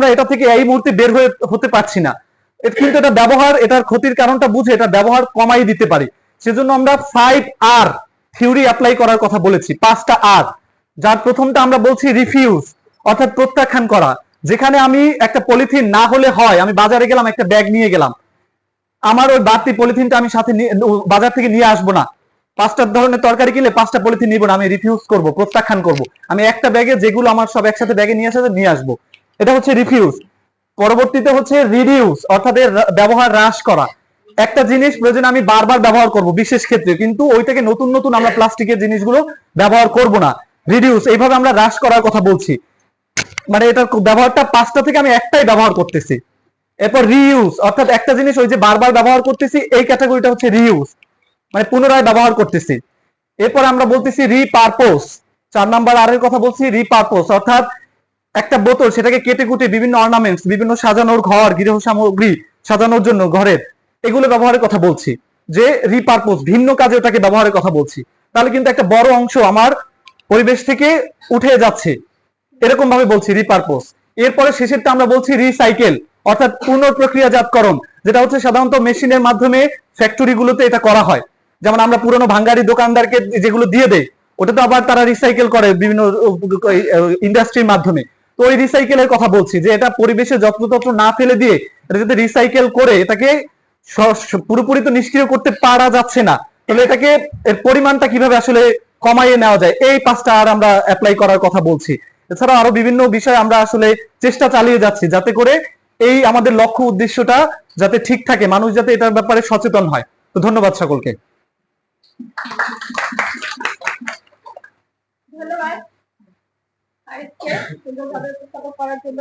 আমরা এটা থেকে এই মুহূর্তে বের হতে পারছি না, কিন্তু এটা ব্যবহার, এটার ক্ষতির কারণটা বুঝে এটা ব্যবহার কমাই দিতে পারি। সেজন্য আমরা 5R থিওরি অ্যাপ্লাই করার কথা বলেছি, 5টা আর। যার প্রথমটা আমরা বলছি রিফিউজ, অর্থাৎ প্রত্যাখ্যান করা। যেখানে আমি একটা পলিথিন না হলে হয়, আমি বাজারে গেলাম, একটা ব্যাগ নিয়ে গেলাম, আমার ওই বাড়তি পলিথিনটা আমি সাথে বাজার থেকে নিয়ে আসবো না। 5টা ধরনের তরকারি কিনলে 5টা পলিথিন নিব না, আমি রিফিউজ করব, প্রত্যাখ্যান করব। আমি একটা ব্যাগে যেগুলো আমার সব একসাথে ব্যাগে নিয়ে আসা নিয়ে আসবো, এটা হচ্ছে রিফিউজ। পরবর্তীতে হচ্ছে রিডিউস, অর্থাৎ এর ব্যবহার হ্রাস করা। একটা জিনিস প্রয়োজন আমি বারবার ব্যবহার করব বিশেষ ক্ষেত্রে, কিন্তু ওইটাকে নতুন নতুন আমরা প্লাস্টিকের জিনিসগুলো ব্যবহার করব না। রিডিউস, এইভাবে আমরা হ্রাস করার কথা বলছি, মানে এটার ব্যবহারটা 5টা থেকে আমি একটাই ব্যবহার করতেছি। এরপর রিইউজ, অর্থাৎ একটা জিনিস ওই যে বারবার ব্যবহার করতেছি, এই ক্যাটাগরিটা হচ্ছে রিইউজ, মানে পুনরায় ব্যবহার করতেছি। এরপর আমরা বলতেছি রিপারপোজ, 4 নাম্বার আর এর কথা বলছি, রিপারপোজ, অর্থাৎ একটা বোতল, সেটাকে কেটে কুটে বিভিন্ন অর্নামেন্টস, বিভিন্ন সাজানোর ঘর, গৃহ সামগ্রী সাজানোর জন্য ঘরের, এগুলো ব্যবহারের কথা বলছি, যে রিপারপোজ, ভিন্ন কাজে ওটাকে ব্যবহারের কথা বলছি। তাহলে কিন্তু একটা বড় অংশ আমার পরিবেশ থেকে উঠে যাচ্ছে, এরকম ভাবে বলছি রিপারপোজ। এরপরে শেষেরটা আমরা বলছি রিসাইকেল, অর্থাৎ পুনঃপ্রক্রিয়াজাতকরণ, যেটা হচ্ছে সাধারণত মেশিনের মাধ্যমে ফ্যাক্টরিগুলোতে এটা করা হয়। যেমন আমরা পুরনো ভাঙ্গারি দোকানদারকে যেগুলো দিয়ে দেই, ওটা তো আবার তারা রিসাইকেল করে বিভিন্ন ইন্ডাস্ট্রির মাধ্যমে। তো ওই রিসাইকেলের কথা বলছি, যে এটা পরিবেশে যত্রতত্র না ফেলে দিয়ে এটা যদি রিসাইকেল করে, এটাকে পুরোপুরি তো নিষ্ক্রিয় করতে পারা যাচ্ছে না, তাহলে এটাকে এর পরিমাণটা কিভাবে আসলে কমাইয়ে নেওয়া যায়, এই 5টা আর আমরা অ্যাপ্লাই করার কথা বলছি। এছাড়া আরো বিভিন্ন বিষয় আমরা আসলে চেষ্টা চালিয়ে যাচ্ছি, যাতে করে এই আমাদের লক্ষ্য উদ্দেশ্যটা যাতে ঠিক থাকে, মানুষ যাতে এটার ব্যাপারে সচেতন হয়। তো ধন্যবাদ সকলকে। ধন্যবাদ আরেককে সুন্দরভাবে উপস্থাপন করার জন্য।